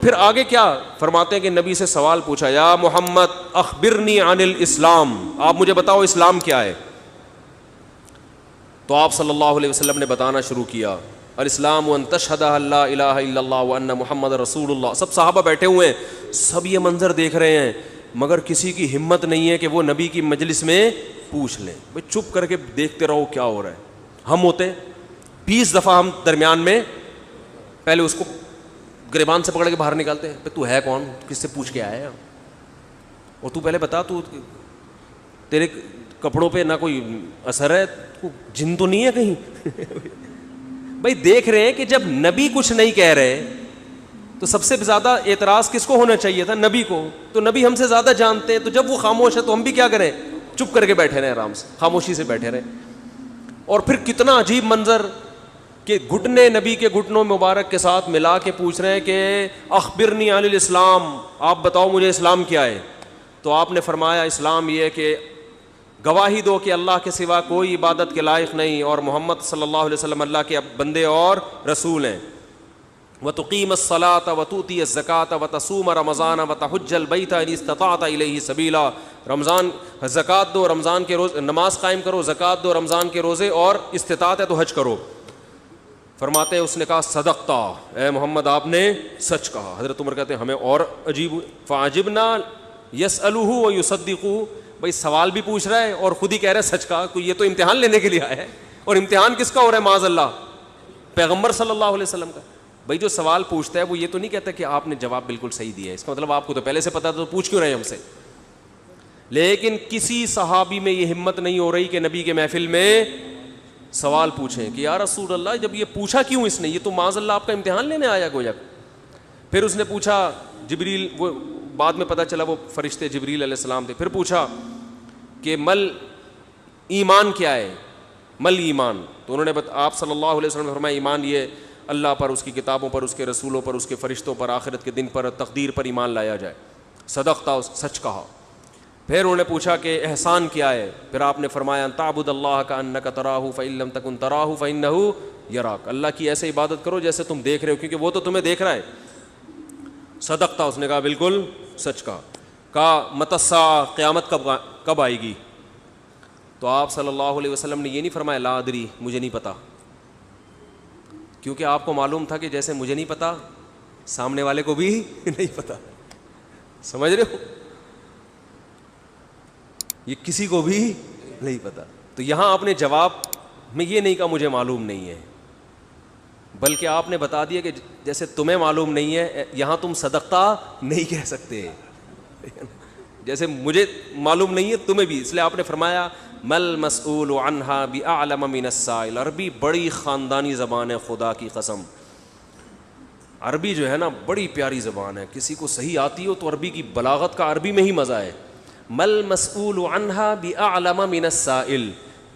پھر آگے کیا فرماتے ہیں کہ نبی سے سوال پوچھا، یا محمد اخبرنی عن الاسلام، آپ مجھے بتاؤ اسلام کیا ہے. تو آپ صلی اللہ علیہ وسلم نے بتانا شروع کیا، الاسلام ان تشہد ان لا الہ الا اللہ وان محمد رسول اللہ. سب صحابہ بیٹھے ہوئے ہیں، سب یہ منظر دیکھ رہے ہیں، مگر کسی کی ہمت نہیں ہے کہ وہ نبی کی مجلس میں پوچھ لیں. بھئی چپ کر کے دیکھتے رہو کیا ہو رہا ہے. ہم ہوتے 20 دفعہ ہم درمیان میں پہلے اس کو گریبان سے پکڑ کے باہر نکالتے ہیں، تو ہے کون، کس سے پوچھ کے آیا ہے، اور تو پہلے بتا، تو تیرے کپڑوں پہ نہ کوئی اثر ہے، جن تو نہیں ہے کہیں. بھائی دیکھ رہے ہیں کہ جب نبی کچھ نہیں کہہ رہے تو سب سے زیادہ اعتراض کس کو ہونا چاہیے تھا؟ نبی کو. تو نبی ہم سے زیادہ جانتے ہیں، تو جب وہ خاموش ہے تو ہم بھی کیا کریں؟ چپ کر کے بیٹھے رہے، آرام سے خاموشی سے بیٹھے رہے. اور پھر کتنا عجیب منظر کہ گھٹنے نبی کے گھٹنوں مبارک کے ساتھ ملا کے پوچھ رہے ہیں کہ اخبرنی عن الاسلام، آپ بتاؤ مجھے اسلام کیا ہے. تو آپ نے فرمایا اسلام یہ ہے کہ گواہی دو کہ اللہ کے سوا کوئی عبادت کے لائق نہیں اور محمد صلی اللہ علیہ وسلم اللہ کے بندے اور رسول ہیں. وَتُقِيمَ الصَّلَاةَ وَتُؤْتِيَ الزَّكَاةَ وَتَصُومَ رَمَضَانَ وَتَحُجَّ الْبَيْتَ إِنِ اسْتَطَعْتَ إِلَيْهِ سَبِيلًا. رمضان زکوٰۃ دو، رمضان کے روز نماز قائم کرو، زکوٰۃ دو، رمضان کے روزے، اور استطاعت ہے تو حج کرو. فرماتے ہیں اس نے کہا صدقتا، اے محمد آپ نے سچ کہا. حضرت عمر کہتے ہیں ہمیں اور عجیب فعجبنا یسألہ ویصدقہ. بھائی سوال بھی پوچھ رہا ہے اور خود ہی کہہ رہا ہے سچ کہا. کوئی یہ تو امتحان لینے کے لیے آیا ہے، اور امتحان کس کا ہو رہا ہے؟ معاذ اللہ پیغمبر صلی اللہ علیہ وسلم کا. بھائی جو سوال پوچھتا ہے وہ یہ تو نہیں کہتا کہ آپ نے جواب بالکل صحیح دیا ہے، اس کا مطلب آپ کو تو پہلے سے پتا تھا، تو پوچھ کیوں رہے ہم سے. لیکن کسی صحابی میں یہ ہمت نہیں ہو رہی کہ نبی کے محفل میں سوال پوچھیں کہ یا رسول اللہ جب یہ پوچھا کیوں اس نے، یہ تو معاذ اللہ آپ کا امتحان لینے آیا گویا. پھر اس نے پوچھا، جبریل، وہ بعد میں پتہ چلا وہ فرشتے جبریل علیہ السلام تھے. پھر پوچھا کہ مل ایمان کیا ہے، مل ایمان. تو انہوں نے آپ صلی اللہ علیہ وسلم نے فرمایا ایمان یہ اللہ پر، اس کی کتابوں پر، اس کے رسولوں پر، اس کے فرشتوں پر، آخرت کے دن پر، تقدیر پر ایمان لایا جائے. صدقتا، سچ کہا. پھر انہوں نے پوچھا کہ احسان کیا ہے. پھر آپ نے فرمایا ان تعبد اللہ کأنک تراہ فإن لم تکن تراہ فإنہ یراک. اللہ کی ایسے عبادت کرو جیسے تم دیکھ رہے ہو، کیونکہ وہ تو تمہیں دیکھ رہا ہے. صدقتا، اس نے کہا بالکل سچ کہا. کہا متی الساعہ، قیامت کب آئے گی؟ تو آپ صلی اللہ علیہ وسلم نے یہ نہیں فرمایا لا ادری، مجھے نہیں پتا، کیونکہ آپ کو معلوم تھا کہ جیسے مجھے نہیں پتا سامنے والے کو بھی نہیں پتا. سمجھ رہے ہو؟ یہ کسی کو بھی نہیں پتا. تو یہاں آپ نے جواب میں یہ نہیں کہا مجھے معلوم نہیں ہے، بلکہ آپ نے بتا دیا کہ جیسے تمہیں معلوم نہیں ہے، یہاں تم صدقتا نہیں کہہ سکتے جیسے مجھے معلوم نہیں ہے تمہیں بھی. اس لیے آپ نے فرمایا مل مسئول عنہا بأعلم من السائل. عربی بڑی خاندانی زبان ہے، خدا کی قسم. عربی جو ہے نا بڑی پیاری زبان ہے، کسی کو صحیح آتی ہو تو عربی کی بلاغت کا عربی میں ہی مزہ ہے. مل مسئول عنہا بأعلم من السائل،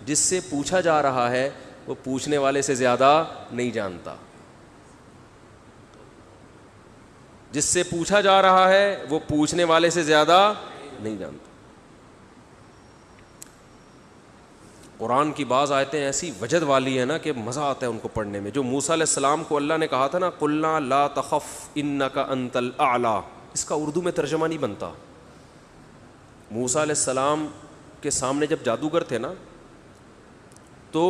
جس سے پوچھا جا رہا ہے وہ پوچھنے والے سے زیادہ نہیں جانتا. جس سے پوچھا جا رہا ہے وہ پوچھنے والے سے زیادہ نہیں جانتا. قرآن کی بعض آیتیں ایسی وجد والی ہیں نا کہ مزہ آتا ہے ان کو پڑھنے میں. جو موسیٰ علیہ السلام کو اللہ نے کہا تھا نا قلنا لا تخف انک انت الاعلی، اس کا اردو میں ترجمہ نہیں بنتا. موسیٰ علیہ السلام کے سامنے جب جادوگر تھے نا تو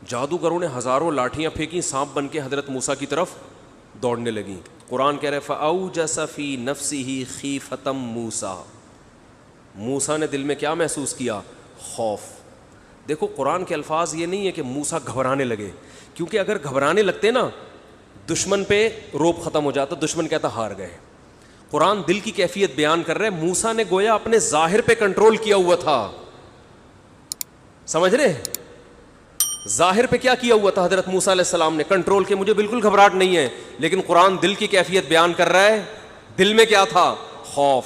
جادوگروں نے ہزاروں لاٹھیاں پھینکی، سانپ بن کے حضرت موسیٰ کی طرف دوڑنے لگیں. قرآن کہہ رہے فَأَوْجَسَ فِي نَفْسِهِ خِیفَةً موسیٰ. موسیٰ نے دل میں کیا محسوس کیا؟ خوف. دیکھو قرآن کے الفاظ یہ نہیں ہے کہ موسیٰ گھبرانے لگے، کیونکہ اگر گھبرانے لگتے نا دشمن پہ روب ختم ہو جاتا، دشمن کہتا ہار گئے. قرآن دل کی کیفیت بیان کر رہے. موسیٰ نے گویا اپنے ظاہر پہ کنٹرول کیا ہوا تھا. سمجھ رہے؟ ظاہر پہ کیا کیا ہوا تھا حضرت موسیٰ علیہ السلام نے؟ کنٹرول کے مجھے بالکل گھبراہٹ نہیں ہے. لیکن قرآن دل کی کیفیت بیان کر رہا ہے. دل میں کیا تھا؟ خوف.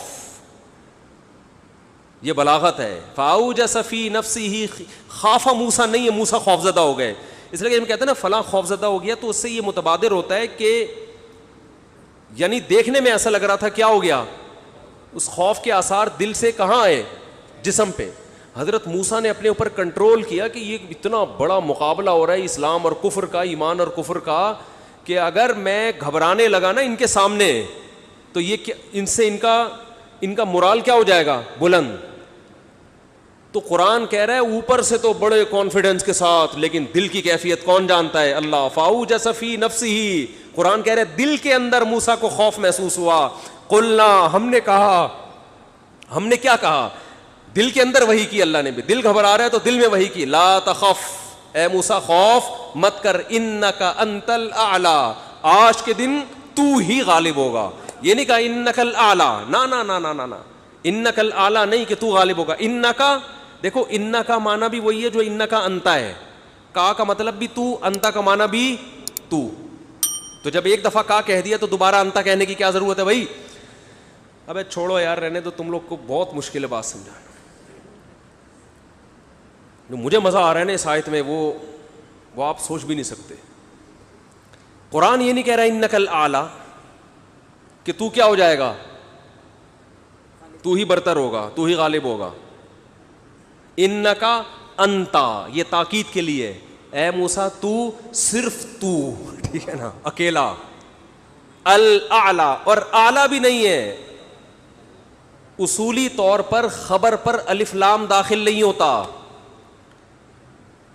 یہ بلاغت ہے. فَأَوْجَسَ فِي نَفْسِهِ خَافَ موسیٰ نہیں ہے موسیٰ خوف زدہ ہو گئے. اس لیے کہ ہم کہتے ہیں نا فلاں خوف زدہ ہو گیا، تو اس سے یہ متبادر ہوتا ہے کہ یعنی دیکھنے میں ایسا لگ رہا تھا کیا ہو گیا، اس خوف کے آثار دل سے کہاں آئے؟ جسم پہ. حضرت موسیٰ نے اپنے اوپر کنٹرول کیا کہ یہ اتنا بڑا مقابلہ ہو رہا ہے اسلام اور کفر کا، ایمان اور کفر کا، کہ کہ اگر میں گھبرانے لگا نا ان کے سامنے تو یہ ان سے ان کا مورال کیا ہو جائے گا؟ بلند. تو قرآن کہہ رہا ہے اوپر سے تو بڑے کانفیڈنس کے ساتھ، لیکن دل کی کیفیت کون جانتا ہے؟ اللہ. فاوجس فی نفسہ، قرآن کہہ رہا ہے دل کے اندر موسیٰ کو خوف محسوس ہوا. قلنا، ہم نے کہا، ہم نے کیا کہا؟ دل کے اندر وحی کی اللہ نے بھی. دل گھبرا رہا ہے تو دل میں وحی کی. لا تخف، اے موسیٰ خوف مت کر، انک انت الاعلی، آج کے دن تو ہی غالب ہوگا. یہ نہیں کہا انک الاعلی، نا نا نا نا نا نا، انک الاعلی نہیں کہ تو غالب ہوگا. انکا، دیکھو انکا کا معنی بھی وہی ہے جو انکا انتا ہے. کا مطلب بھی تو، انتا کا معنی بھی تو. تو جب ایک دفعہ کا کہہ دیا تو دوبارہ انتا کہنے کی کیا ضرورت ہے بھائی؟ ابے چھوڑو یار، رہنے تو، تم لوگ کو بہت مشکل ہے بات سمجھانا. جو مجھے مزہ آ رہا ہے نا اس آیت میں، وہ آپ سوچ بھی نہیں سکتے. قرآن یہ نہیں کہہ رہا انک الاعلی کہ تو کیا ہو جائے گا، تو ہی برتر ہوگا، تو ہی غالب ہوگا. انکا انتا، یہ تاکید کے لیے، اے موسیٰ تو، صرف تو، ٹھیک ہے نا، اکیلا. الاعلی، اور اعلی بھی نہیں ہے. اصولی طور پر خبر پر الف لام داخل نہیں ہوتا.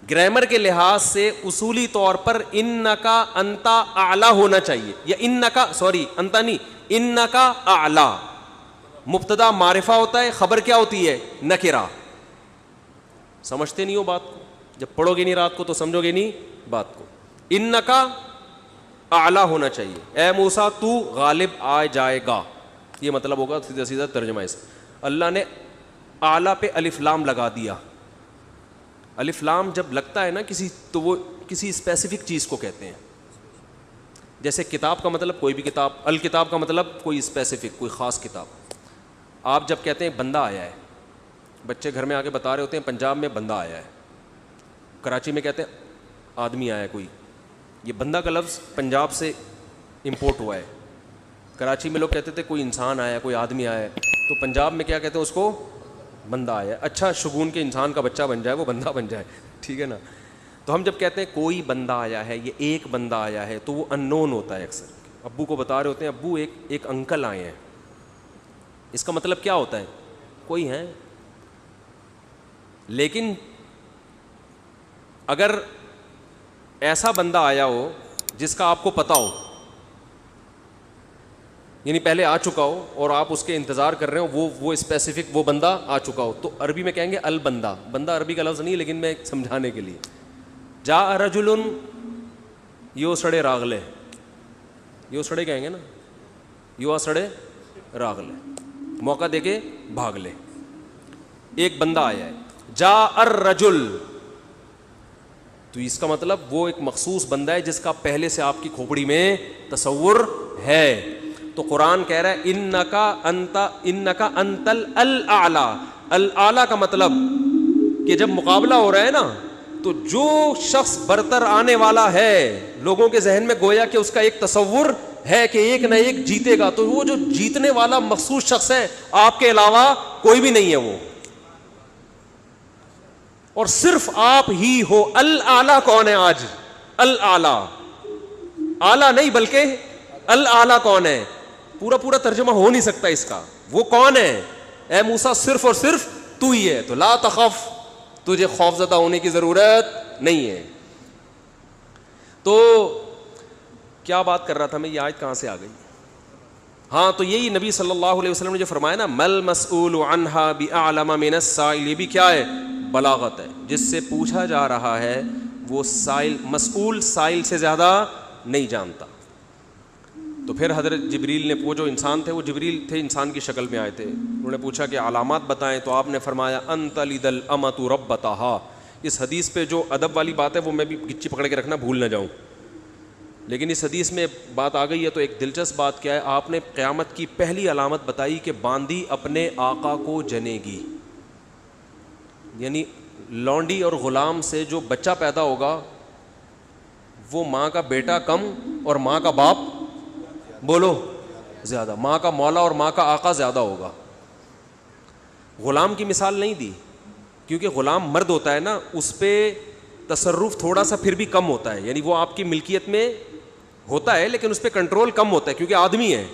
گرامر کے لحاظ سے اصولی طور پر انکا انتا اعلی ہونا چاہیے، یا انکا، سوری انتا نہیں، انکا اعلی. مبتدا معرفہ ہوتا ہے، خبر کیا ہوتی ہے؟ نکرہ. سمجھتے نہیں ہو بات کو؟ جب پڑھو گے نہیں رات کو تو سمجھو گے نہیں بات کو. انکا اعلی ہونا چاہیے، اے موسیٰ تو غالب آ جائے گا، یہ مطلب ہوگا سیدھا سیدھا ترجمہ اس. اللہ نے اعلی پہ الف لام لگا دیا. الف لام جب لگتا ہے نا کسی، تو وہ کسی اسپیسیفک چیز کو کہتے ہیں. جیسے کتاب کا مطلب کوئی بھی کتاب، الکتاب کا مطلب کوئی اسپیسیفک، کوئی خاص کتاب. آپ جب کہتے ہیں بندہ آیا ہے، بچے گھر میں آ کے بتا رہے ہوتے ہیں پنجاب میں بندہ آیا ہے، کراچی میں کہتے ہیں آدمی آیا ہے کوئی. یہ بندہ کا لفظ پنجاب سے امپورٹ ہوا ہے. کراچی میں لوگ کہتے تھے کوئی انسان آیا ہے، کوئی آدمی آیا ہے، تو پنجاب میں کیا کہتے ہیں اس کو؟ بندہ آیا ہے. اچھا شگون کے انسان کا بچہ بن جائے، وہ بندہ بن جائے، ٹھیک ہے نا. تو ہم جب کہتے ہیں کوئی بندہ آیا ہے، یہ ایک بندہ آیا ہے، تو وہ ان نون ہوتا ہے. اکثر ابو کو بتا رہے ہوتے ہیں ابو ایک انکل آئے ہیں، اس کا مطلب کیا ہوتا ہے؟ کوئی ہے. لیکن اگر ایسا بندہ آیا ہو جس کا آپ کو پتا ہو، یعنی پہلے آ چکا ہو اور آپ اس کے انتظار کر رہے ہو، وہ اسپیسیفک وہ بندہ آ چکا ہو، تو عربی میں کہیں گے البندہ. بندہ عربی کا لفظ نہیں، لیکن میں سمجھانے کے لیے، جاء رجل یو سڑے راغلے، یو سڑے کہیں گے نا، یو آ سڑے راغلے، موقع دے کے بھاگ لے. ایک بندہ آیا ہے. جاء الرجل، تو اس کا مطلب وہ ایک مخصوص بندہ ہے جس کا پہلے سے آپ کی کھوپڑی میں تصور ہے. تو قرآن کہہ رہا ہے انکا انت الاعلی. الاعلی کا مطلب کہ جب مقابلہ ہو رہا ہے نا، تو جو شخص برتر آنے والا ہے لوگوں کے ذہن میں گویا کہ اس کا ایک تصور ہے کہ ایک نہ ایک جیتے گا، تو وہ جو جیتنے والا مخصوص شخص ہے، آپ کے علاوہ کوئی بھی نہیں ہے وہ، اور صرف آپ ہی ہو. الاعلی کون ہے آج؟ الاعلی، اعلی نہیں بلکہ الاعلی کون ہے؟ پورا ترجمہ ہو نہیں سکتا اس کا. وہ کون ہے؟ اے موسیٰ صرف اور صرف تو ہی ہے. تو لا تخف، تجھے خوف زدہ ہونے کی ضرورت نہیں ہے. تو کیا بات کر رہا تھا میں؟ یہ آیت کہاں سے آ گئی؟ ہاں، تو یہی نبی صلی اللہ علیہ وسلم نے جو فرمایا نا، مل مسئول عنہا بأعلم من السائل، یہ بھی کیا ہے؟ بلاغت ہے. جس سے پوچھا جا رہا ہے وہ سائل، مسئول سائل سے زیادہ نہیں جانتا. تو پھر حضرت جبریل نے، وہ جو انسان تھے، وہ جبریل تھے، انسان کی شکل میں آئے تھے. انہوں نے پوچھا کہ علامات بتائیں، تو آپ نے فرمایا انت لد الامۃ ربتہا. اس حدیث پہ جو ادب والی بات ہے وہ میں بھی گچی پکڑ کے رکھنا بھول نہ جاؤں، لیکن اس حدیث میں بات آ گئی ہے. تو ایک دلچسپ بات کیا ہے؟ آپ نے قیامت کی پہلی علامت بتائی کہ باندی اپنے آقا کو جنے گی. یعنی لونڈی اور غلام سے جو بچہ پیدا ہوگا وہ ماں کا بیٹا کم اور ماں کا باپ، بولو، زیادہ. ماں کا مولا اور ماں کا آقا زیادہ ہوگا. غلام کی مثال نہیں دی کیونکہ غلام مرد ہوتا ہے نا، اس پہ تصرف تھوڑا سا پھر بھی کم ہوتا ہے، یعنی وہ آپ کی ملکیت میں ہوتا ہے لیکن اس پہ کنٹرول کم ہوتا ہے کیونکہ آدمی ہے.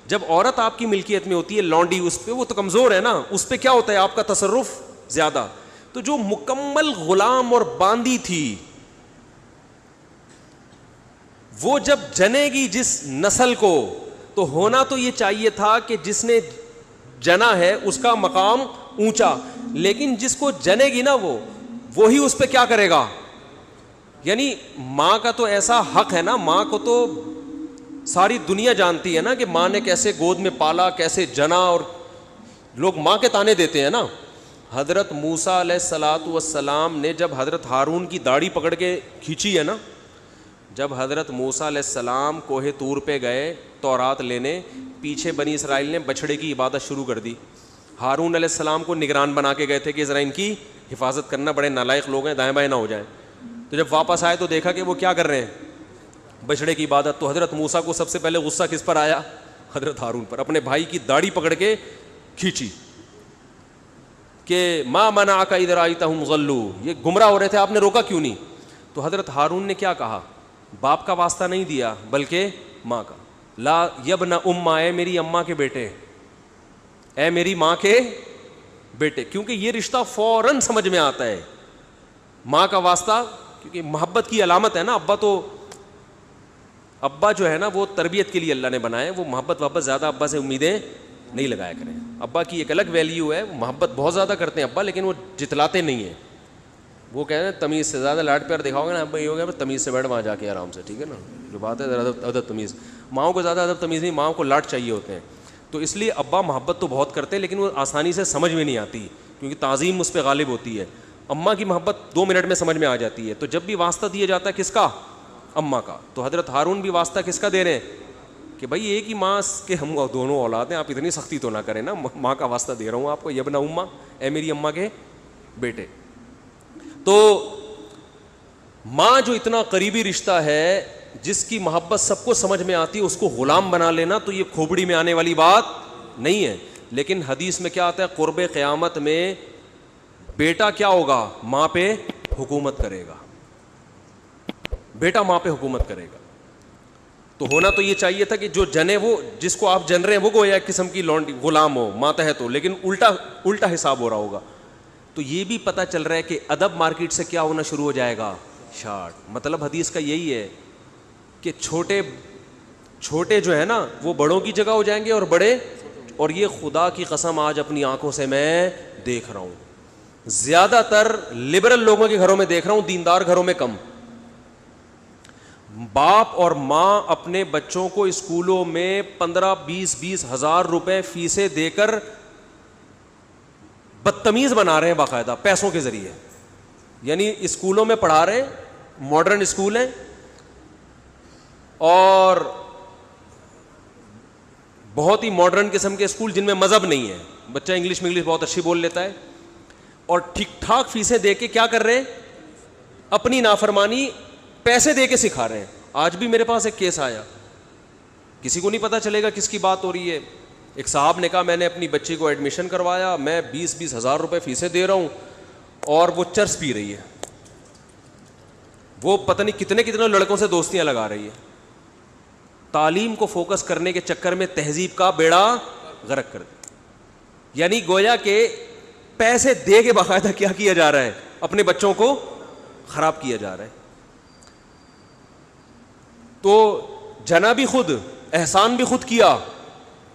جب عورت آپ کی ملکیت میں ہوتی ہے لونڈی, اس پہ وہ تو کمزور ہے نا, اس پہ کیا ہوتا ہے آپ کا تصرف زیادہ. تو جو مکمل غلام اور باندی تھی وہ جب جنے گی جس نسل کو, تو ہونا تو یہ چاہیے تھا کہ جس نے جنا ہے اس کا مقام اونچا, لیکن جس کو جنے گی نا وہی اس پہ کیا کرے گا. یعنی ماں کا تو ایسا حق ہے نا, ماں کو تو ساری دنیا جانتی ہے نا کہ ماں نے کیسے گود میں پالا, کیسے جنا, اور لوگ ماں کے تانے دیتے ہیں نا. حضرت موسیٰ علیہ الصلاۃ والسلام نے جب حضرت ہارون کی داڑھی پکڑ کے کھینچی ہے نا, جب حضرت موسیٰ علیہ السلام کوہ طور پہ گئے تورات لینے, پیچھے بنی اسرائیل نے بچھڑے کی عبادت شروع کر دی. ہارون علیہ السلام کو نگران بنا کے گئے تھے کہ ذرا ان کی حفاظت کرنا, بڑے نالائق لوگ ہیں, دائیں بائیں نہ ہو جائیں. تو جب واپس آئے تو دیکھا کہ وہ کیا کر رہے ہیں, بچڑے کی عبادت. تو حضرت موسیٰ کو سب سے پہلے غصہ کس پر آیا؟ حضرت ہارون پر. اپنے بھائی کی داڑھی پکڑ کے کھینچی کہ ما منعک اذ رأیتہم ضلوا, یہ گمراہ ہو رہے تھے, آپ نے روکا کیوں نہیں؟ تو حضرت ہارون نے کیا کہا, باپ کا واسطہ نہیں دیا بلکہ ماں کا. لا یبن اماں, اے میری اماں کے بیٹے, اے میری ماں کے بیٹے, کیونکہ یہ رشتہ فوراً سمجھ میں آتا ہے. ماں کا واسطہ کیونکہ محبت کی علامت ہے نا. ابا جو ہے نا وہ تربیت کے لیے اللہ نے بنائے, وہ محبت زیادہ ابا سے امیدیں نہیں لگایا کریں. ابا کی ایک الگ ویلیو ہے, محبت بہت زیادہ کرتے ہیں ابا, لیکن وہ جتلاتے نہیں ہیں. وہ کہہ رہے ہیں تمیز سے زیادہ لاڈ پیار دکھاؤ گے نا ابا, یہ ہو گیا تمیز سے بیٹھ وہاں جا کے آرام سے, ٹھیک ہے نا, جو بات ہے ادب تمیز. ماؤں کو زیادہ ادب تمیز نہیں, ماؤں کو لاڈ چاہیے ہوتے ہیں. تو اس لیے ابا محبت تو بہت کرتے ہیں لیکن وہ آسانی سے سمجھ میں نہیں آتی کیونکہ تعظیم اس پہ غالب ہوتی ہے. اماں کی محبت 2 منٹ میں سمجھ میں آ جاتی ہے. تو جب بھی واسطہ دیا جاتا ہے کس کا؟ اماں کا. تو حضرت ہارون بھی واسطہ کس کا دے رہے ہیں کہ بھائی ایک ہی ماں کے ہم دونوں اولاد ہیں, آپ اتنی سختی تو نہ کریں نا, ماں کا واسطہ دے رہا ہوں آپ کو, یبن اماں, اے میری اماں کے بیٹے. تو ماں جو اتنا قریبی رشتہ ہے, جس کی محبت سب کو سمجھ میں آتی ہے, اس کو غلام بنا لینا تو یہ کھوپڑی میں آنے والی بات نہیں ہے. لیکن حدیث میں کیا آتا ہے, قرب قیامت میں بیٹا کیا ہوگا, ماں پہ حکومت کرے گا, بیٹا ماں پہ حکومت کرے گا. تو ہونا تو یہ چاہیے تھا کہ جو جنے, وہ جس کو آپ جن رہے ہیں وہ گویا ایک قسم کی لونڈی غلام ہو, ماتحت ہو, لیکن الٹا حساب ہو رہا ہوگا. تو یہ بھی پتہ چل رہا ہے کہ ادب مارکیٹ سے کیا ہونا شروع ہو جائے گا, شارٹ. مطلب حدیث کا یہی ہے کہ چھوٹے جو ہے نا وہ بڑوں کی جگہ ہو جائیں گے اور بڑے, اور یہ خدا کی قسم آج اپنی آنکھوں سے میں دیکھ رہا ہوں, زیادہ تر لبرل لوگوں کے گھروں میں دیکھ رہا ہوں, دیندار گھروں میں کم. باپ اور ماں اپنے بچوں کو اسکولوں میں 15-20 ہزار روپے فیسیں دے کر بدتمیز بنا رہے ہیں باقاعدہ پیسوں کے ذریعے. یعنی اسکولوں میں پڑھا رہے ہیں, ماڈرن اسکول ہیں, اور بہت ہی ماڈرن قسم کے اسکول جن میں مذہب نہیں ہے, بچہ انگلش بہت اچھی بول لیتا ہے, اور ٹھیک ٹھاک فیسیں دے کے کیا کر رہے ہیں, اپنی نافرمانی پیسے دے کے سکھا رہے ہیں. آج بھی میرے پاس ایک کیس آیا, کسی کو نہیں پتا چلے گا کس کی بات ہو رہی ہے. ایک صاحب نے کہا میں نے اپنی بچی کو ایڈمیشن کروایا, میں 20 ہزار روپے فیسیں دے رہا ہوں, اور وہ چرس پی رہی ہے, وہ پتہ نہیں کتنے لڑکوں سے دوستیاں لگا رہی ہے. تعلیم کو فوکس کرنے کے چکر میں تہذیب کا بیڑا غرق کر دیا. یعنی گویا کہ پیسے دے کے باقاعدہ کیا کیا جا رہا ہے, اپنے بچوں کو خراب کیا جا رہا ہے. تو جنا بھی خود, احسان بھی خود کیا,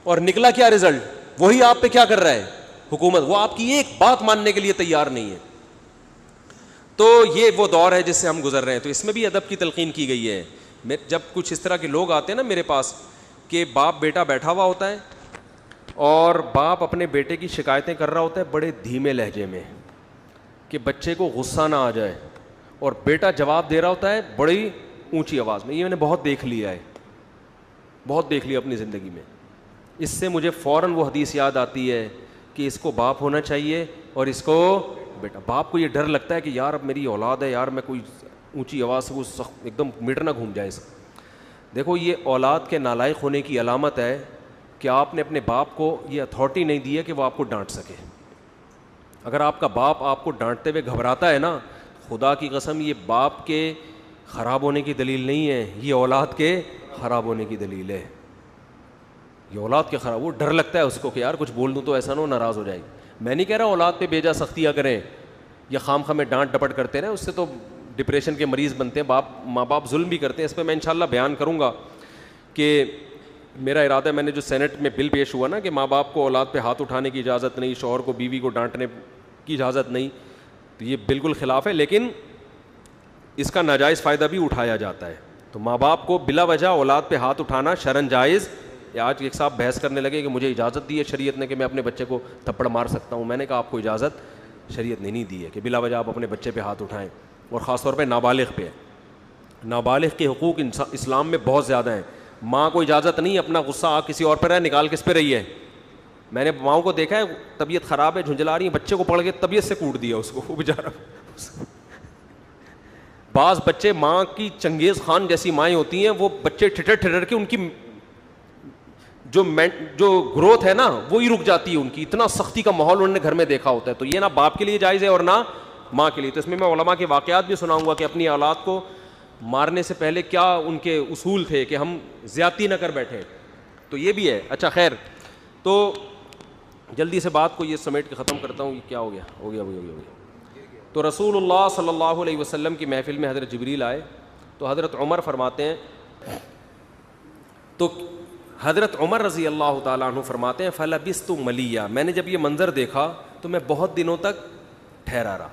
اور نکلا کیا رزلٹ, وہی آپ پہ کیا کر رہا ہے حکومت, وہ آپ کی ایک بات ماننے کے لیے تیار نہیں ہے. تو یہ وہ دور ہے جس سے ہم گزر رہے ہیں. تو اس میں بھی ادب کی تلقین کی گئی ہے. جب کچھ اس طرح کے لوگ آتے ہیں نا میرے پاس, کہ باپ بیٹا بیٹھا ہوا ہوتا ہے اور باپ اپنے بیٹے کی شکایتیں کر رہا ہوتا ہے بڑے دھیمے لہجے میں کہ بچے کو غصہ نہ آ جائے, اور بیٹا جواب دے رہا ہوتا ہے بڑی اونچی آواز میں. یہ میں نے بہت دیکھ لیا ہے, بہت دیکھ لیا اپنی زندگی میں. اس سے مجھے فوراً وہ حدیث یاد آتی ہے کہ اس کو باپ ہونا چاہیے اور اس کو بیٹا. باپ کو یہ ڈر لگتا ہے کہ یار اب میری اولاد ہے, یار میں کوئی اونچی آواز سے وہ ایک دم میٹر نہ گھوم جائے اس. دیکھو یہ اولاد کے نالائق ہونے کی علامت ہے کہ آپ نے اپنے باپ کو یہ اتھارٹی نہیں دی ہے کہ وہ آپ کو ڈانٹ سکے. اگر آپ کا باپ آپ کو ڈانٹتے ہوئے گھبراتا ہے نا, خدا کی قسم یہ باپ کے خراب ہونے کی دلیل نہیں ہے، یہ اولاد کے خراب ہونے کی دلیل ہے. یہ اولاد کے خراب، وہ ڈر لگتا ہے اس کو کہ یار کچھ بول دوں تو ایسا نہ ہو ناراض ہو جائے. میں نہیں کہہ رہا اولاد پہ بیجا سختیاں کریں یا خام خواہ میں ڈانٹ ڈپٹ کرتے رہیں، اس سے تو ڈپریشن کے مریض بنتے ہیں. ماں باپ ظلم بھی کرتے ہیں. اس پہ میں انشاءاللہ بیان کروں گا کہ میرا ارادہ ہے، میں نے جو سینٹ میں بل پیش ہوا نا کہ ماں باپ کو اولاد پہ ہاتھ اٹھانے کی اجازت نہیں، شوہر کو بیوی کو ڈانٹنے کی اجازت نہیں، تو یہ بالکل خلاف ہے، لیکن اس کا ناجائز فائدہ بھی اٹھایا جاتا ہے. تو ماں باپ کو بلا وجہ اولاد پہ ہاتھ اٹھانا شرعاً جائز. آج ایک صاحب بحث کرنے لگے کہ مجھے اجازت دی ہے شریعت نے کہ میں اپنے بچے کو تھپڑ مار سکتا ہوں. میں نے کہا آپ کو اجازت شریعت نے نہیں دی ہے کہ بلا وجہ آپ اپنے بچے پہ ہاتھ اٹھائیں، اور خاص طور پہ نابالغ پہ. نابالغ کے حقوق اسلام میں بہت زیادہ ہیں. ماں کو اجازت نہیں اپنا غصہ آ کسی اور پر ہے نکال کس پہ رہی ہے. میں نے ماؤں کو دیکھا ہے طبیعت خراب ہے جھنجلا رہی ہے، بچے کو پکڑ کے طبیعت سے کوٹ دیا اس کو، وہ بیچارہ. بعض بچے ماں کی چنگیز خان جیسی مائیں ہوتی ہیں، وہ بچے ٹھٹر ٹھٹر کے ان کی جو گروتھ ہے نا وہی رک جاتی ہے ان کی. اتنا سختی کا ماحول انہوں نے گھر میں دیکھا ہوتا ہے. تو یہ نہ باپ کے لیے جائز ہے اور نہ ماں کے لیے. تو اس میں علماء کے واقعات بھی سناؤں گا کہ اپنی اولاد کو مارنے سے پہلے کیا ان کے اصول تھے کہ ہم زیادتی نہ کر بیٹھے. تو یہ بھی ہے. اچھا خیر، تو جلدی سے بات کو یہ سمیٹ کے ختم کرتا ہوں. یہ کیا ہو گیا؟ ہو گیا. تو رسول اللہ صلی اللہ علیہ وسلم کی محفل میں حضرت جبریل آئے. تو حضرت عمر فرماتے ہیں، تو حضرت عمر رضی اللہ تعالیٰ عنہ فرماتے ہیں فلبثت ملیہ، میں نے جب یہ منظر دیکھا تو میں بہت دنوں تک ٹھہرا رہا.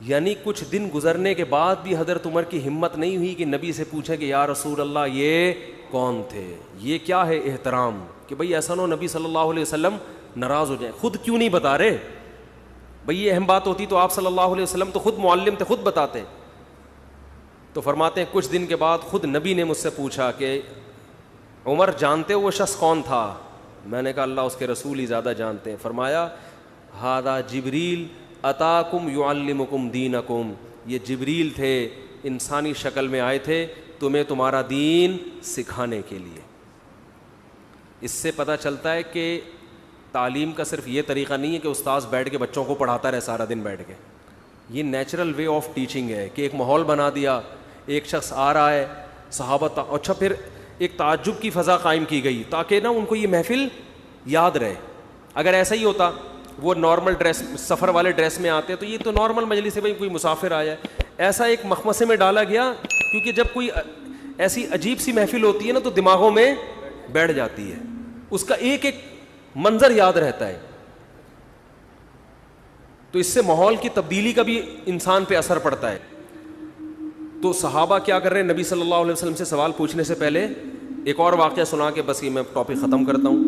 یعنی کچھ دن گزرنے کے بعد بھی حضرت عمر کی ہمت نہیں ہوئی کہ نبی سے پوچھے کہ یا رسول اللہ یہ کون تھے، یہ کیا ہے احترام، کہ بھئی ایسا نہ ہو نبی صلی اللہ علیہ وسلم ناراض ہو جائیں. خود کیوں نہیں بتا رہے بھئی؟ یہ اہم بات ہوتی تو آپ صلی اللہ علیہ وسلم تو خود معلم تھے، خود بتاتے. تو فرماتے ہیں کچھ دن کے بعد خود نبی نے مجھ سے پوچھا کہ عمر جانتے ہو وہ شخص کون تھا؟ میں نے کہا اللہ اس کے رسول ہی زیادہ جانتے ہیں. فرمایا ھذا جبریل اتاکم یعلمکم دینکم، یہ جبریل تھے، انسانی شکل میں آئے تھے تمہیں تمہارا دین سکھانے کے لیے. اس سے پتہ چلتا ہے کہ تعلیم کا صرف یہ طریقہ نہیں ہے کہ استاذ بیٹھ کے بچوں کو پڑھاتا رہے سارا دن بیٹھ کے. یہ نیچرل وے آف ٹیچنگ ہے کہ ایک ماحول بنا دیا، ایک شخص آ رہا ہے، صحابہ اچھا پھر ایک تعجب کی فضا قائم کی گئی تاکہ نا ان کو یہ محفل یاد رہے. اگر ایسا ہی ہوتا وہ نارمل ڈریس سفر والے ڈریس میں آتے تو یہ تو نارمل مجلس ہے، بھائی کوئی مسافر آیا ہے. ایسا ایک مخمصے میں ڈالا گیا کیونکہ جب کوئی ایسی عجیب سی محفل ہوتی ہے نا تو دماغوں میں بیٹھ جاتی ہے، اس کا ایک ایک منظر یاد رہتا ہے. تو اس سے ماحول کی تبدیلی کا بھی انسان پہ اثر پڑتا ہے. تو صحابہ کیا کر رہے ہیں؟ نبی صلی اللہ علیہ وسلم سے سوال پوچھنے سے پہلے ایک اور واقعہ سنا کے بس یہ میں ٹاپک ختم کرتا ہوں.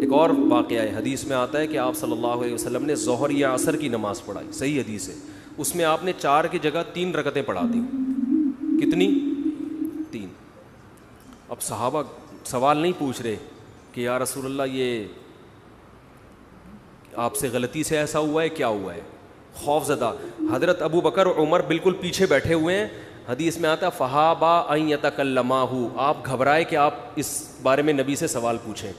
ایک اور واقعہ ہے، حدیث میں آتا ہے کہ آپ صلی اللہ علیہ وسلم نے ظہر یا عصر کی نماز پڑھائی، صحیح حدیث ہے. اس میں آپ نے 4 کی جگہ 3 رکعتیں پڑھا دیں. کتنی؟ 3. اب صحابہ سوال نہیں پوچھ رہے کہ یا رسول اللہ یہ آپ سے غلطی سے ایسا ہوا ہے، کیا ہوا ہے؟ خوف زدہ. حضرت ابو بکر اور عمر بالکل پیچھے بیٹھے ہوئے ہیں. حدیث میں آتا ہے فہابا ان یتکلما، آپ گھبرائے کہ آپ اس بارے میں نبی سے سوال پوچھیں.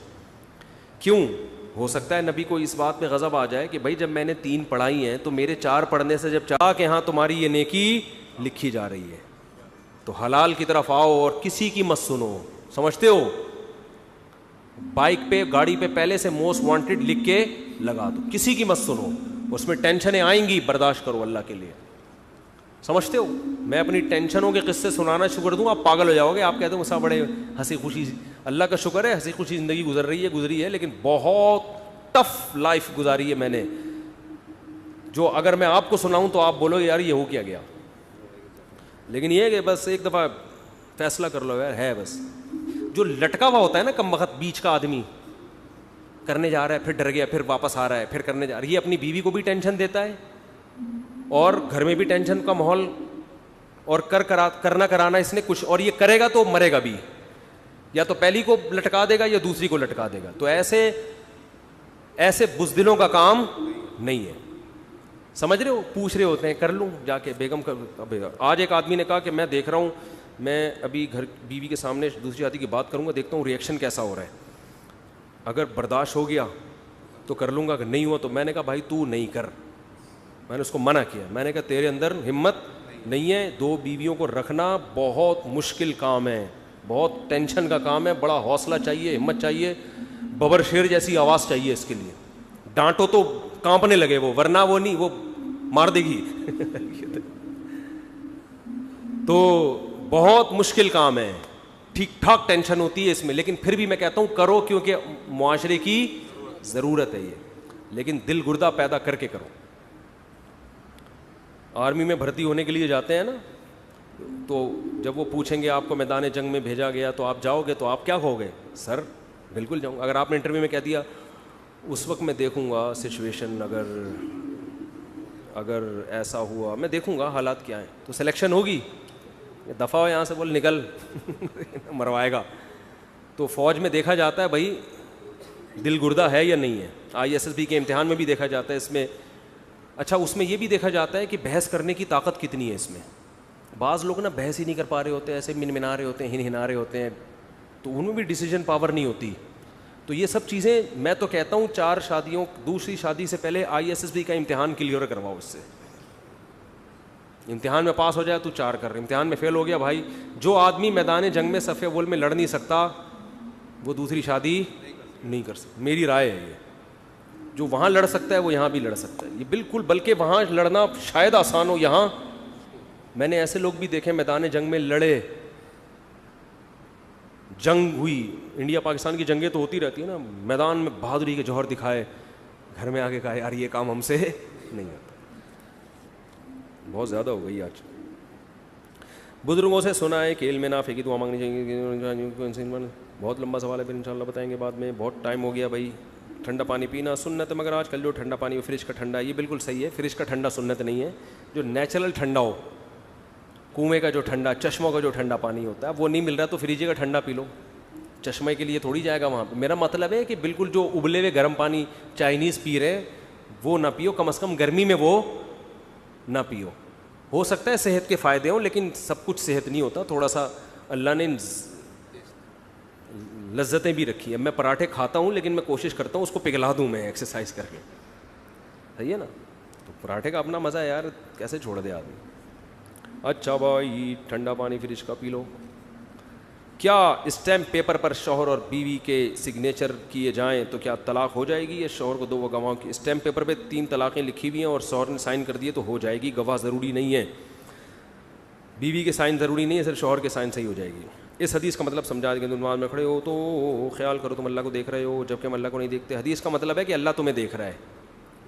کیوں؟ ہو سکتا ہے نبی کو اس بات پہ غضب آ جائے کہ بھائی جب میں نے 3 پڑھائی ہیں تو میرے 4 پڑھنے سے جب چاہ کہ ہاں تمہاری یہ نیکی لکھی جا رہی ہے تو حلال کی طرف آؤ اور کسی کی مت سنو. سمجھتے ہو؟ بائک پہ گاڑی پہ پہلے سے موسٹ وانٹیڈ لکھ کے لگا دو، کسی کی مت سنو. اس میں ٹینشنیں آئیں گی، برداشت کرو اللہ کے لیے. سمجھتے ہو؟ میں اپنی ٹینشنوں کے قصے سنانا شروع کر دوں آپ پاگل ہو جاؤ گے. آپ کہتے ہو مسا بڑے ہنسی خوشی، اللہ کا شکر ہے ہنسی خوشی زندگی گزری ہے لیکن بہت ٹف لائف گزاری ہے میں نے، جو اگر میں آپ کو سناؤں تو آپ بولو یار یہ ہو کیا گیا. لیکن یہ ہے کہ بس ایک دفعہ فیصلہ کر لو یار ہے بس. جو لٹکا ہوا ہوتا ہے نا کم وقت بیچ کا آدمی، کرنے جا رہا ہے پھر ڈر گیا پھر واپس آ رہا ہے پھر کرنے جا رہا ہے، یہ اپنی بیوی کو بھی ٹینشن دیتا ہے اور گھر میں بھی ٹینشن کا ماحول، اور کرنا کرانا اس نے کچھ، اور یہ کرے گا تو مرے گا بھی، یا تو پہلی کو لٹکا دے گا یا دوسری کو لٹکا دے گا. تو ایسے بزدلوں کا کام نہیں ہے. سمجھ رہے ہو؟ پوچھ رہے ہوتے ہیں کر لوں جا کے بیگم کا. آج ایک آدمی نے کہا کہ میں دیکھ رہا ہوں، میں ابھی گھر بیوی کے سامنے دوسری شادی کی بات کروں گا، دیکھتا ہوں ریئیکشن کیسا ہو رہا ہے، اگر برداشت ہو گیا تو کر لوں گا، اگر نہیں ہوا تو. میں نے کہا بھائی تو نہیں کر. میں نے اس کو منع کیا. میں نے کہا تیرے اندر ہمت نہیں ہے. 2 بیویوں کو رکھنا بہت مشکل کام ہے, بہت ٹینشن کا کام ہے, بڑا حوصلہ چاہیے, ہمت چاہیے, ببر شیر جیسی آواز چاہیے اس کے لیے. ڈانٹو تو کانپنے لگے وہ, ورنہ وہ نہیں, وہ مار دے گی. تو بہت مشکل کام ہے, ٹھیک ٹھاک ٹینشن ہوتی ہے اس میں, لیکن پھر بھی میں کہتا ہوں کرو, کیونکہ معاشرے کی ضرورت ہے یہ, لیکن دل گردہ پیدا کر کے کرو. آرمی میں بھرتی ہونے کے لیے جاتے ہیں نا, تو جب وہ پوچھیں گے آپ کو میدان جنگ میں بھیجا گیا تو آپ جاؤ گے, تو آپ کیا کہو گے؟ سر بالکل جاؤں گا. اگر آپ نے انٹرویو میں کہہ دیا اس وقت میں دیکھوں گا سچویشن, اگر ایسا ہوا میں دیکھوں گا حالات کیا ہیں, تو سلیکشن ہوگی. دفعہ ہو یہاں سے, بول نکل, مروائے گا. تو فوج میں دیکھا جاتا ہے بھائی دل گردہ ہے یا نہیں ہے. ISSB کے امتحان میں بھی دیکھا جاتا ہے اس میں. اچھا, اس میں یہ بھی دیکھا جاتا ہے کہ بحث کرنے کی طاقت کتنی ہے اس میں. بعض لوگ نا بحث ہی نہیں کر پا رہے ہوتے, ایسے منمنا رہے ہوتے ہیں, ہنا رہے ہوتے ہیں, تو ان میں بھی ڈیسیجن پاور نہیں ہوتی. تو یہ سب چیزیں میں تو کہتا ہوں 4 شادیوں, دوسری شادی سے پہلے ISSB کا امتحان کلیئر کرواؤ. اس سے امتحان میں پاس ہو جائے تو 4 کر, امتحان میں فیل ہو گیا بھائی, جو آدمی میدان جنگ میں صف اول میں لڑ نہیں سکتا وہ دوسری شادی نہیں کر سکتا. میری رائے ہے یہ, جو وہاں لڑ سکتا ہے وہ یہاں بھی لڑ سکتا ہے, یہ بالکل. بلکہ وہاں لڑنا شاید آسان ہو, یہاں میں نے ایسے لوگ بھی دیکھے میدان جنگ میں لڑے, جنگ ہوئی, انڈیا پاکستان کی جنگیں تو ہوتی رہتی ہیں نا, میدان میں بہادری کے جوہر دکھائے, گھر میں آ کے کہا یار یہ کام ہم سے نہیں ہوتا. بہت زیادہ ہو گئی آج. بزرگوں سے سنا ہے کہ علم نافع کی دعا مانگنی چاہیے. بہت لمبا سوال ہے, پھر انشاءاللہ بتائیں گے بعد میں, بہت ٹائم ہو گیا بھائی. ٹھنڈا پانی پینا سنت ہے, مگر آج کل جو ٹھنڈا پانی فریج کا ٹھنڈا ہے یہ بالکل صحیح ہے. فریج کا ٹھنڈا سنت نہیں ہے, جو نیچرل ٹھنڈا ہو, کنویں کا جو ٹھنڈا, چشموں کا جو ٹھنڈا پانی ہوتا ہے وہ نہیں مل رہا تو فریج کا ٹھنڈا پی لو. چشمے کے لیے تھوڑی جائے گا وہاں پہ. میرا مطلب ہے کہ بالکل جو ابلے ہوئے گرم پانی چائنیز پی رہے وہ نہ پیو, کم از کم گرمی میں وہ نہ پیو. ہو سکتا ہے صحت کے فائدے ہوں, لیکن سب کچھ صحت نہیں ہوتا. تھوڑا سا اللہ نے لذتیں بھی رکھی ہیں. میں پراٹھے کھاتا ہوں لیکن میں کوشش کرتا ہوں اس کو پگھلا دوں میں ایکسرسائز کر کے, صحیح ہے نا. تو پراٹھے کا اپنا مزہ ہے یار, کیسے چھوڑ دے آدمی. اچھا بھائی ٹھنڈا پانی فریج کا پی لو. کیا اسٹیمپ پیپر پر شوہر اور بیوی کے سگنیچر کیے جائیں تو کیا طلاق ہو جائے گی؟ یا شوہر کو 2 گواہوں کی اسٹیمپ پیپر پہ 3 طلاقیں لکھی ہوئی ہیں اور شوہر نے سائن کر دیے تو ہو جائے گی, گواہ ضروری نہیں ہے. بیوی کے سائن ضروری نہیں ہے, صرف شوہر کے سائن سے ہی ہو جائے گی. اس حدیث کا مطلب سمجھا دیں. نماز میں کھڑے ہو تو خیال کرو تم اللہ کو دیکھ رہے ہو جبکہ ہم اللہ کو نہیں دیکھتے. حدیث کا مطلب ہے کہ اللہ تمہیں دیکھ رہا ہے.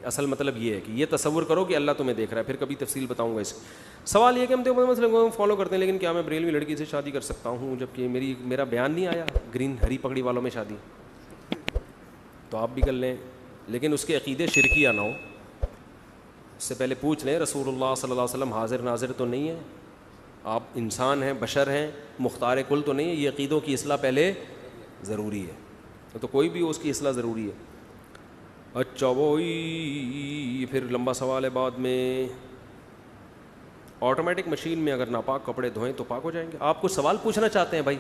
اصل مطلب یہ ہے کہ یہ تصور کرو کہ اللہ تمہیں دیکھ رہا ہے. پھر کبھی تفصیل بتاؤں گا اس. سوال یہ کہ ہم تو مسئلے کو فالو کرتے ہیں, لیکن کیا میں بریلوی لڑکی سے شادی کر سکتا ہوں جبکہ میرا بیان نہیں آیا گرین ہری پگڑی والوں میں شادی؟ تو آپ بھی کر لیں, لیکن اس کے عقیدے شرکیہ نہ ہو. اس سے پہلے پوچھ لیں رسول اللہ صلی اللہ علیہ وسلم حاضر ناظر تو نہیں ہے, آپ انسان ہیں, بشر ہیں, مختار کل تو نہیں ہے. یہ عقیدوں کی اصلاح پہلے ضروری ہے, تو کوئی بھی ہو اس کی اصلاح ضروری ہے. اچھا وہی پھر لمبا سوال ہے بعد میں. آٹومیٹک مشین میں اگر ناپاک کپڑے دھوئیں تو پاک ہو جائیں گے؟ آپ کچھ سوال پوچھنا چاہتے ہیں بھائی,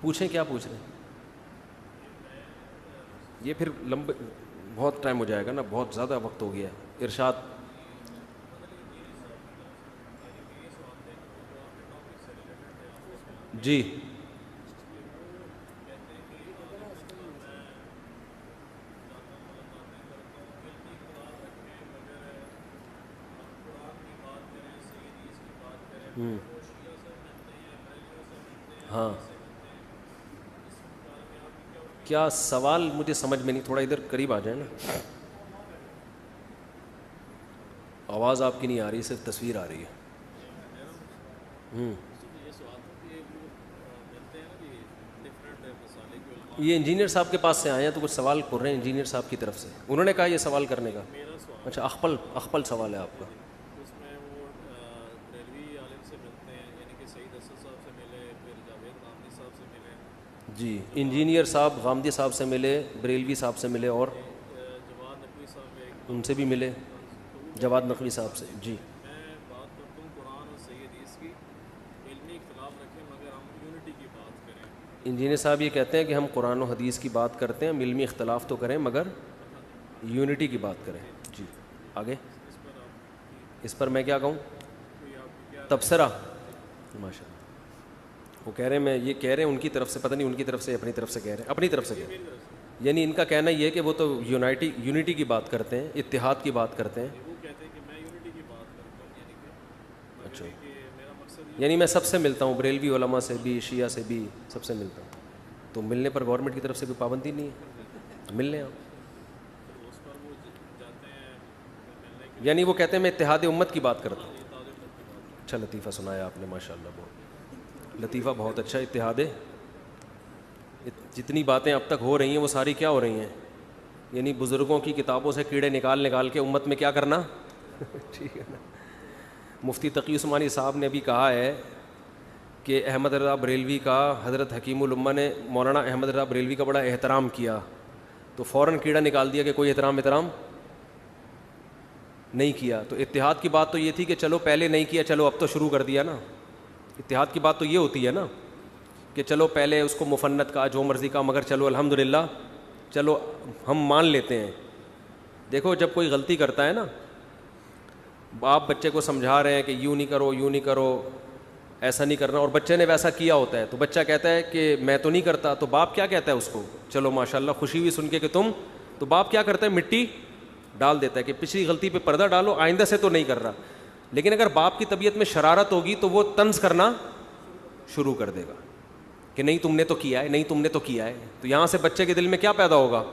پوچھیں, کیا پوچھ رہے ہیں؟ یہ پھر لمبے بہت ٹائم ہو جائے گا نا, بہت زیادہ وقت ہو گیا ہے. ارشاد. جی ہاں, کیا سوال مجھے سمجھ میں نہیں, تھوڑا ادھر قریب آ جائیں نا. آواز آپ کی نہیں آ رہی, صرف تصویر آ رہی ہے. یہ انجینئر صاحب کے پاس سے آئے ہیں تو کچھ سوال کر رہے ہیں انجینئر صاحب کی طرف سے, انہوں نے کہا یہ سوال کرنے کا. اچھا, اخپل سوال ہے آپ کا. اس میں وہ بریلوی عالم سے ملتے ہیں, یعنی کہ سعید اسد صاحب سے ملے, پھر جاوید غامدی صاحب سے ملے. جی, انجینئر صاحب غامدی صاحب سے ملے, بریلوی صاحب سے ملے, اور جواد نقوی صاحب ایک ان سے بھی ملے, جواد نقوی صاحب سے. جی, میں بات کرتا ہوں قرآن اور صحیح حدیث کی. علمی اختلاف رکھیں مگر ہم یونٹی کی بات کریں. انجینئر صاحب یہ کہتے ہیں کہ ہم قرآن و حدیث کی بات کرتے ہیں, علمی اختلاف تو کریں مگر یونٹی کی بات کریں. جی, آگے اس پر آپ اس پر میں کیا کہوں؟ کوئی آپ تبصرہ ماشاء اللہ. وہ کہہ رہے ہیں میں یہ کہہ رہے ہیں ان کی طرف سے, پتہ نہیں ان کی طرف سے اپنی طرف سے کہہ رہے ہیں, اپنی طرف سے کہہ رہے ہیں. یعنی ان کا کہنا یہ ہے کہ وہ تو یونٹی کی بات کرتے ہیں, اتحاد کی بات کرتے ہیں. وہ کہتے ہیں کہ میں یونٹی کی بات کرتا ہوں, یعنی کہ اچھا, کہ میرا مقصد یعنی میں سب سے ملتا ہوں, بریلوی علماء سے بھی, شیعہ سے بھی, سب سے ملتا ہوں. تو ملنے پر گورنمنٹ کی طرف سے کوئی پابندی نہیں ہے, مل لیں آپ. اس پر وہ جاتے ہیں ملنے کے یعنی وہ کہتے ہیں میں اتحاد امت کی بات کرتا ہوں. لیے تعلیم کی بات. اچھا لطیفہ سنایا آپ نے ماشاء اللہ, بہت لطیفہ, بہت اچھا. اتحاد جتنی باتیں اب تک ہو رہی ہیں وہ ساری کیا ہو رہی ہیں, یعنی بزرگوں کی کتابوں سے کیڑے نکال کے امت میں کیا کرنا. ٹھیک ہے نا. مفتی تقی عثمانی صاحب نے بھی کہا ہے کہ احمد رضا بریلوی کا, حضرت حکیم الامہ نے مولانا احمد رضا بریلوی کا بڑا احترام کیا, تو فوراً کیڑا نکال دیا کہ کوئی احترام نہیں کیا. تو اتحاد کی بات تو یہ تھی کہ چلو پہلے نہیں کیا, چلو اب تو شروع کر دیا نا. اتحاد کی بات تو یہ ہوتی ہے نا کہ چلو پہلے اس کو مفنت کا, جو مرضی کا, مگر چلو الحمدللہ چلو ہم مان لیتے ہیں. دیکھو جب کوئی غلطی کرتا ہے نا, آپ بچے کو سمجھا رہے ہیں کہ یوں نہیں کرو, ایسا نہیں کرنا, اور بچے نے ویسا کیا ہوتا ہے, تو بچہ کہتا ہے کہ میں تو نہیں کرتا, تو باپ کیا کہتا ہے اس کو, چلو ماشاءاللہ خوشی ہوئی سن کے کہ تم, تو باپ کیا کرتا ہے مٹی ڈال دیتا ہے کہ پچھلی غلطی پہ پردہ ڈالو, آئندہ سے تو نہیں کر رہا. لیکن اگر باپ کی طبیعت میں شرارت ہوگی تو وہ طنز کرنا شروع کر دے گا کہ نہیں تم نے تو کیا ہے, نہیں تم نے تو کیا ہے. تو یہاں سے بچے کے دل میں کیا پیدا ہوگا,